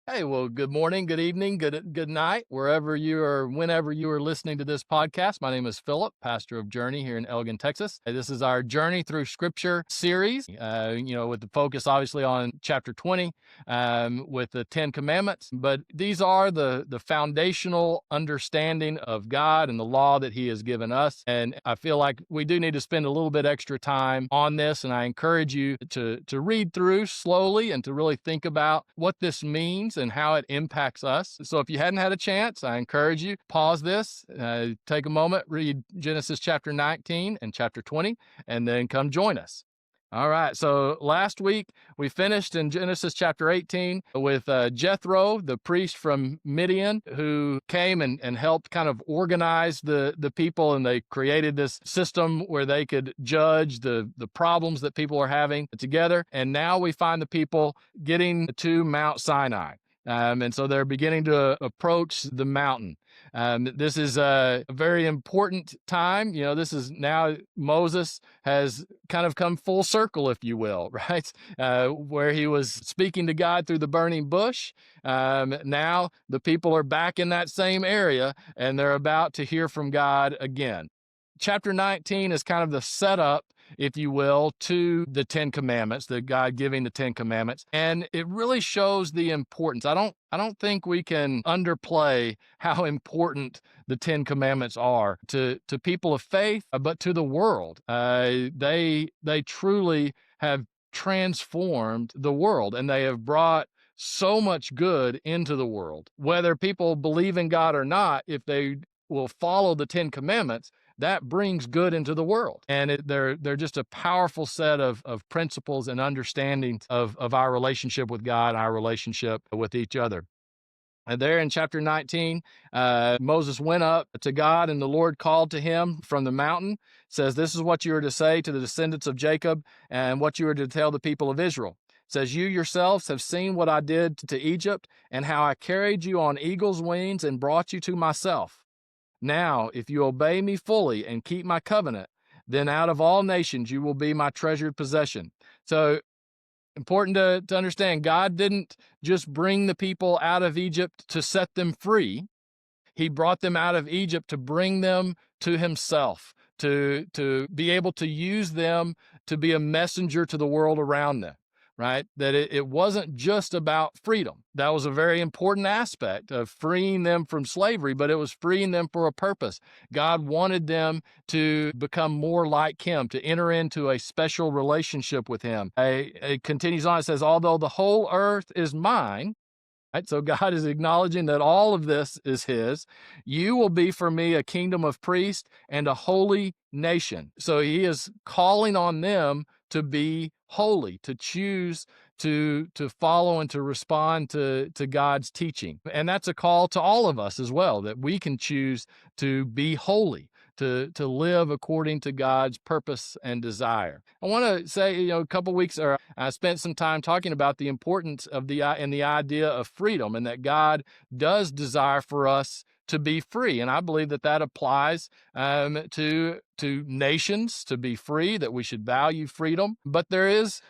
Hey, well, good morning, good evening, good night, wherever you are, whenever you are listening to this podcast. My name is Philip, pastor of Journey here in Elgin, Texas. This is our Journey Through Scripture series. With the focus obviously on chapter 20, with the Ten Commandments. But these are the foundational understanding of God and the law that He has given us. And I feel like we do need to spend a little bit extra time on this. And I encourage you to read through slowly and to really think about what this means and how it impacts us. So if you hadn't had a chance, I encourage you, pause this, take a moment, read Genesis chapter 19 and chapter 20, and then come join us. All right. So last week we finished in Genesis chapter 18 with Jethro, the priest from Midian, who came and helped kind of organize the people, and they created this system where they could judge the problems that people are having together. And now we find the people getting to Mount Sinai. And so they're beginning to approach the mountain. This is a very important time. This is now Moses has kind of come full circle, if you will, right? Where he was speaking to God through the burning bush. Now the people are back in that same area and they're about to hear from God again. Chapter 19 is kind of the setup, if you will, to the Ten Commandments, the God giving the Ten Commandments. And it really shows the importance. I don't think we can underplay how important the Ten Commandments are to people of faith, but to the world. They truly have transformed the world, and they have brought so much good into the world. Whether people believe in God or not, if they will follow the Ten Commandments, that brings good into the world. And they're just a powerful set of principles and understandings of our relationship with God, our relationship with each other. And there in chapter 19, Moses went up to God, and the Lord called to him from the mountain. It says, "This is what you are to say to the descendants of Jacob, and what you are to tell the people of Israel. It says, you yourselves have seen what I did to Egypt, and how I carried you on eagle's wings and brought you to myself. Now, if you obey me fully and keep my covenant, then out of all nations you will be my treasured possession." So important to understand, God didn't just bring the people out of Egypt to set them free. He brought them out of Egypt to bring them to himself, to be able to use them to be a messenger to the world around them, right? That it wasn't just about freedom. That was a very important aspect of freeing them from slavery, but it was freeing them for a purpose. God wanted them to become more like him, to enter into a special relationship with him. It continues on, it says, although the whole earth is mine, right? So God is acknowledging that all of this is his. You will be for me a kingdom of priests and a holy nation. So he is calling on them to be holy, to choose to follow and to respond to God's teaching. And that's a call to all of us as well, that we can choose to be holy, to live according to God's purpose and desire. I want to say, a couple weeks, or I spent some time talking about the importance of the idea of freedom, and that God does desire for us to be free. And I believe that applies to nations, to be free, that we should value freedom. But there's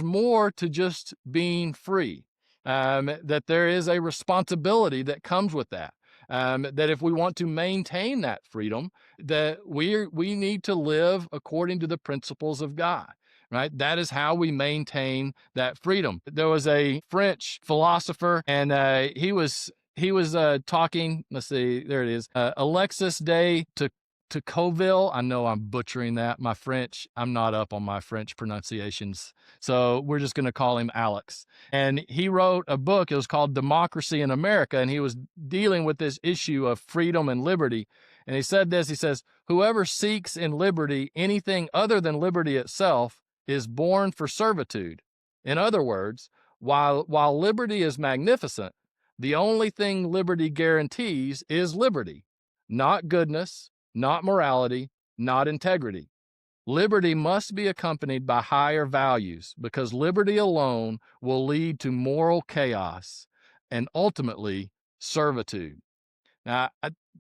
more to just being free. That there is a responsibility that comes with that. That if we want to maintain that freedom, that we need to live according to the principles of God. Right? That is how we maintain that freedom. There was a French philosopher, and he was talking. Let's see, there it is. Alexis de Tocqueville. I know I'm butchering that. My French, I'm not up on my French pronunciations. So we're just going to call him Alex. And he wrote a book. It was called Democracy in America. And he was dealing with this issue of freedom and liberty. And he said this, he says, whoever seeks in liberty anything other than liberty itself is born for servitude. In other words, while liberty is magnificent, the only thing liberty guarantees is liberty, not goodness, not morality, not integrity. Liberty must be accompanied by higher values, because liberty alone will lead to moral chaos and ultimately servitude. Now,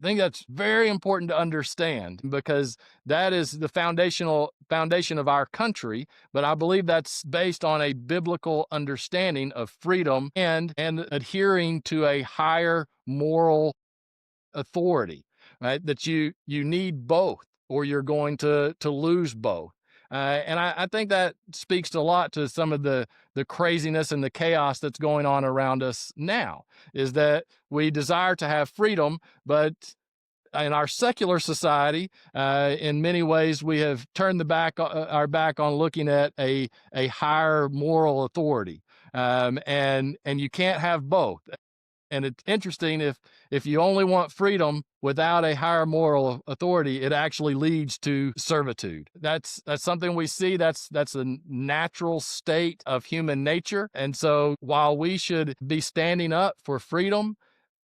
think that's very important to understand because that is the foundation of our country. But I believe that's based on a biblical understanding of freedom and adhering to a higher moral authority, right? That you need both, or you're going to lose both. And I think that speaks a lot to some of the craziness and the chaos that's going on around us now. Is that we desire to have freedom, but in our secular society, in many ways, we have turned our back on looking at a higher moral authority, and you can't have both. And it's interesting, if you only want freedom without a higher moral authority, it actually leads to servitude. That's something we see. That's a natural state of human nature. And so while we should be standing up for freedom,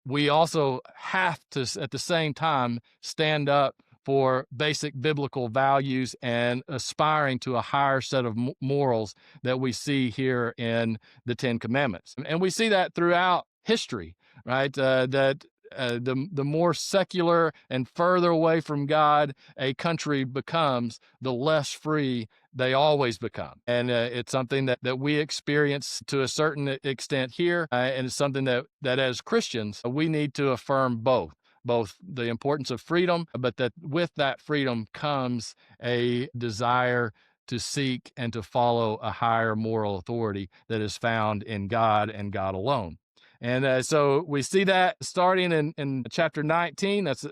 we also have to, at the same time, stand up for basic biblical values and aspiring to a higher set of morals that we see here in the Ten Commandments. And we see that throughout history, right? The more secular and further away from God a country becomes, the less free they always become. And it's something that we experience to a certain extent here. And it's something that as Christians, we need to affirm both the importance of freedom, but that with that freedom comes a desire to seek and to follow a higher moral authority that is found in God and God alone. And so we see that starting in chapter 19. That's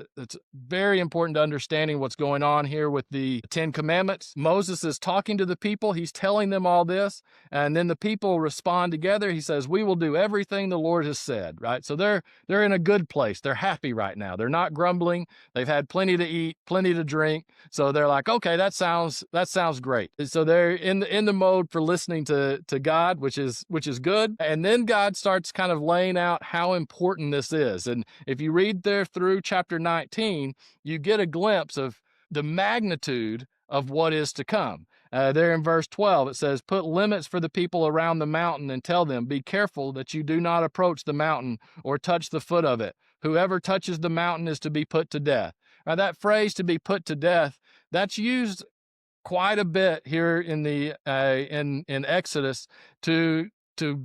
very important to understanding what's going on here with the Ten Commandments. Moses is talking to the people. He's telling them all this. And then the people respond together. He says, we will do everything the Lord has said, right? So they're in a good place. They're happy right now. They're not grumbling. They've had plenty to eat, plenty to drink. So they're like, okay, that sounds great. So they're in the mode for listening to God, which is good. And then God starts kind of laying out how important this is. And if you read there through chapter 19, you get a glimpse of the magnitude of what is to come. There in verse 12, it says, put limits for the people around the mountain and tell them, be careful that you do not approach the mountain or touch the foot of it. Whoever touches the mountain is to be put to death. Now, that phrase, to be put to death, that's used quite a bit here in the in Exodus to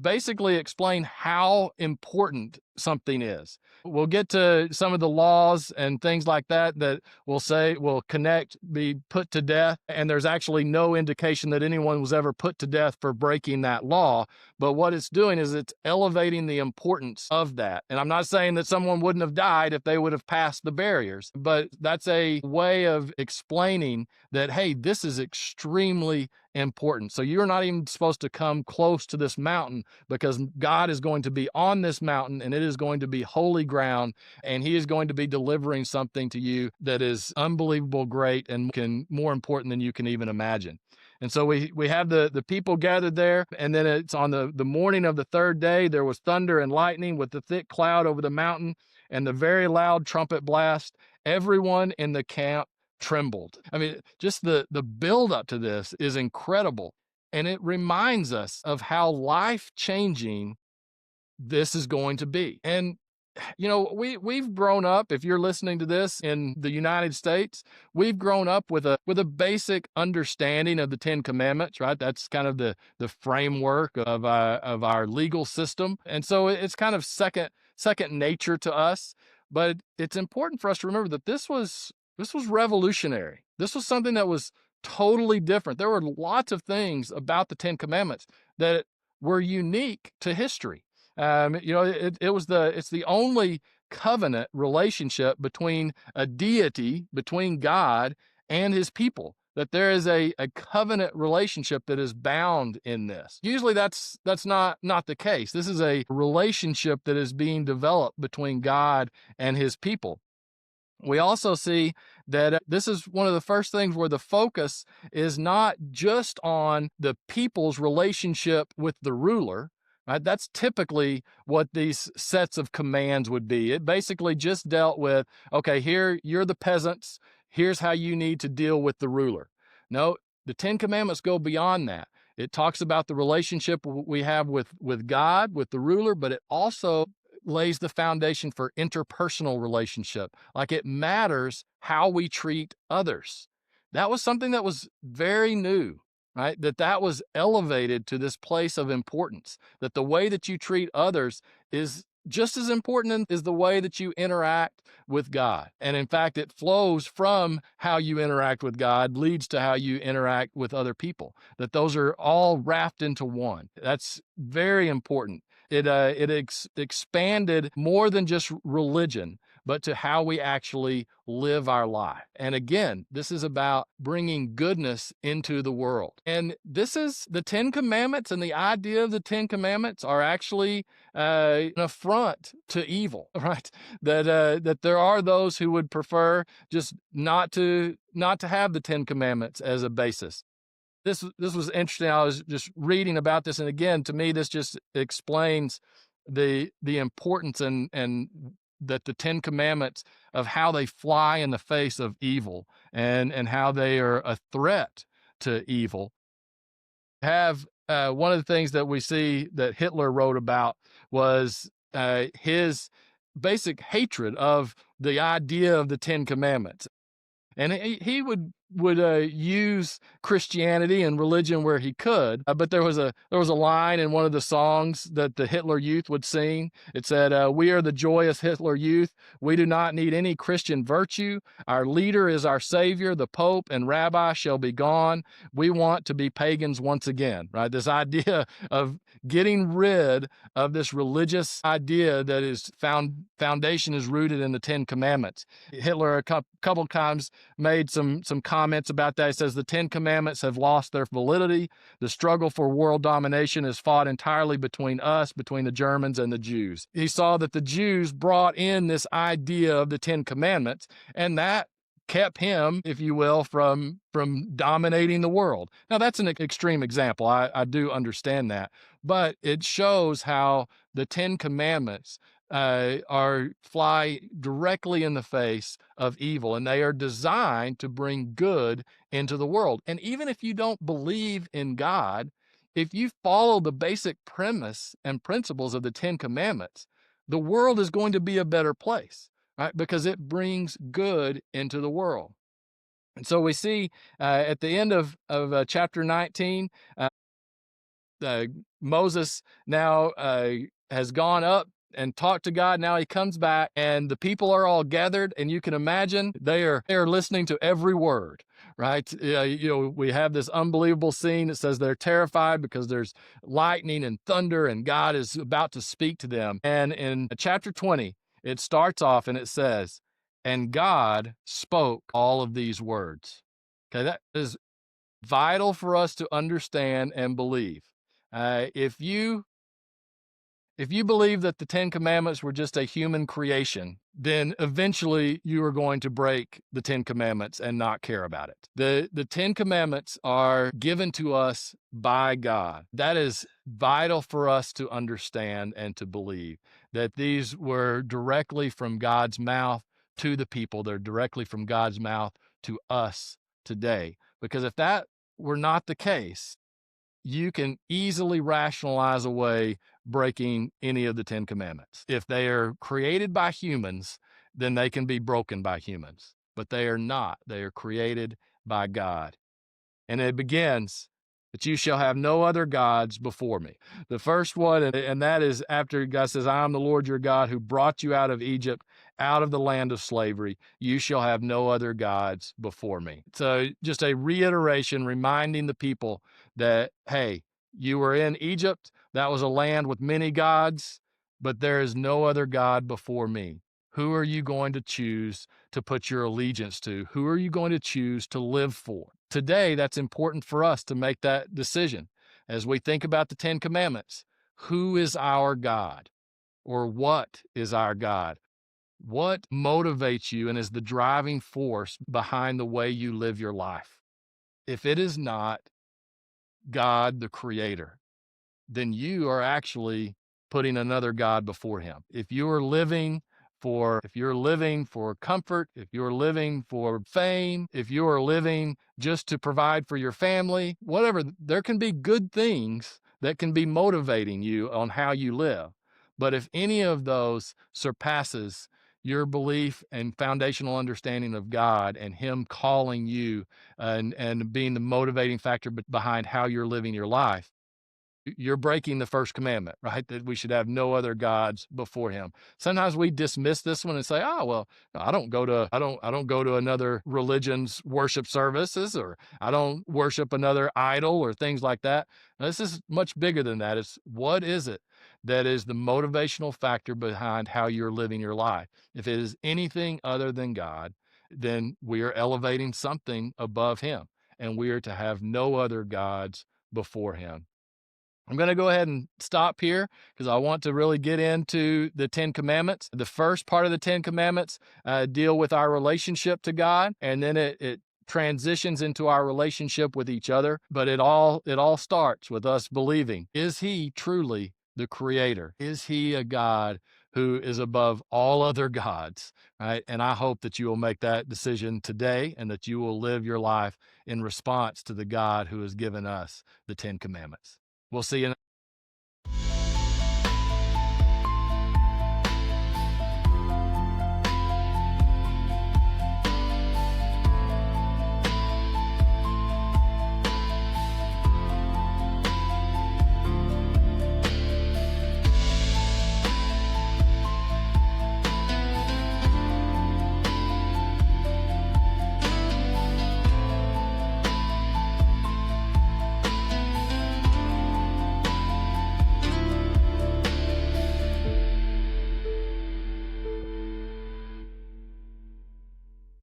basically explain how important something is. We'll get to some of the laws and things like that will connect, be put to death. And there's actually no indication that anyone was ever put to death for breaking that law. But what it's doing is it's elevating the importance of that. And I'm not saying that someone wouldn't have died if they would have passed the barriers, but that's a way of explaining that, hey, this is extremely important. So you're not even supposed to come close to this mountain, because God is going to be on this mountain and it is going to be holy ground, and he is going to be delivering something to you that is unbelievable great and more important than you can even imagine. And so we have the people gathered there, and then it's on the morning of the third day, there was thunder and lightning with the thick cloud over the mountain and the very loud trumpet blast. Everyone in the camp trembled. I mean, just the build up to this is incredible. And it reminds us of how life-changing this is going to be. And we've grown up, if you're listening to this in the United States, we've grown up with a basic understanding of the Ten Commandments, right? That's kind of the framework of our legal system. And so it's kind of second nature to us. But it's important for us to remember that this was revolutionary. This was something that was totally different. There were lots of things about the Ten Commandments that were unique to history. It's the only covenant relationship between a deity, between God and his people, that there is a covenant relationship that is bound in this. Usually that's not the case. This is a relationship that is being developed between God and his people. We also see that this is one of the first things where the focus is not just on the people's relationship with the ruler, right? That's typically what these sets of commands would be. It basically just dealt with, okay, here, you're the peasants. Here's how you need to deal with the ruler. No, the Ten Commandments go beyond that. It talks about the relationship we have with God, with the ruler, but it also lays the foundation for interpersonal relationship. Like it matters how we treat others. That was something that was very new, right? That was elevated to this place of importance, that the way that you treat others is just as important as the way that you interact with God. And in fact, it flows from how you interact with God, leads to how you interact with other people, that those are all wrapped into one. That's very important. It expanded more than just religion, but to how we actually live our life. And again, this is about bringing goodness into the world. And this is the Ten Commandments, and the idea of the Ten Commandments are actually an affront to evil, right? That there are those who would prefer just not to have the Ten Commandments as a basis. This was interesting. I was just reading about this, and again, to me, this just explains the importance and that the Ten Commandments of how they fly in the face of evil and how they are a threat to evil. Have one of the things that we see that Hitler wrote about was his basic hatred of the idea of the Ten Commandments. And he would use Christianity and religion where he could. But there was a line in one of the songs that the Hitler Youth would sing. It said, "We are the joyous Hitler Youth. We do not need any Christian virtue. Our leader is our savior. The Pope and Rabbi shall be gone. We want to be pagans once again." Right? This idea of getting rid of this religious idea that is foundation is rooted in the Ten Commandments. Hitler a couple times made some comments about that. He says the Ten Commandments have lost their validity. The struggle for world domination is fought entirely between the Germans and the Jews. He saw that the Jews brought in this idea of the Ten Commandments, and that kept him, if you will, from dominating the world. Now, that's an extreme example. I do understand that. But it shows how the Ten Commandments fly directly in the face of evil, and they are designed to bring good into the world. And even if you don't believe in God, if you follow the basic premise and principles of the Ten Commandments, the world is going to be a better place, right? Because it brings good into the world. And so we see at the end of chapter 19, Moses now has gone up and talked to God. Now he comes back, and the people are all gathered, and you can imagine they are listening to every word, right? We have this unbelievable scene that says they're terrified because there's lightning and thunder, and God is about to speak to them. And in chapter 20, it starts off and it says, "And God spoke all of these words." Okay, that is vital for us to understand and believe. If you believe that the Ten Commandments were just a human creation, then eventually you are going to break the Ten Commandments and not care about it. The Ten Commandments are given to us by God. That is vital for us to understand and to believe that these were directly from God's mouth to the people. They're directly from God's mouth to us today. Because if that were not the case, you can easily rationalize away breaking any of the Ten Commandments. If they are created by humans, then they can be broken by humans, but they are not. They are created by God. And it begins that you shall have no other gods before me. The first one, and that is after God says, "I am the Lord your God who brought you out of Egypt, out of the land of slavery. You shall have no other gods before me." So just a reiteration, reminding the people that, hey, you were in Egypt. That was a land with many gods, but there is no other God before me. Who are you going to choose to put your allegiance to? Who are you going to choose to live for? Today, that's important for us to make that decision. As we think about the Ten Commandments, who is our God? Or what is our God? What motivates you and is the driving force behind the way you live your life? If it is not God, the Creator, then you are actually putting another God before him. If you're living for comfort, if you're living for fame, if you're living just to provide for your family, whatever, there can be good things that can be motivating you on how you live. But if any of those surpasses your belief and foundational understanding of God and Him calling you and being the motivating factor behind how you're living your life, you're breaking the first commandment, right? That we should have no other gods before him. Sometimes we dismiss this one and say, "Oh, well, I don't go to another religion's worship services, or I don't worship another idol or things like that." Now, this is much bigger than that. It's what is it that is the motivational factor behind how you're living your life? If it is anything other than God, then we are elevating something above him, and we are to have no other gods before him. I'm going to go ahead and stop here because I want to really get into the 10 Commandments. The first part of the 10 Commandments deal with our relationship to God, and then it transitions into our relationship with each other. But it all starts with us believing: is He truly the Creator? Is He a God who is above all other gods? Right? And I hope that you will make that decision today, and that you will live your life in response to the God who has given us the 10 Commandments. We'll see you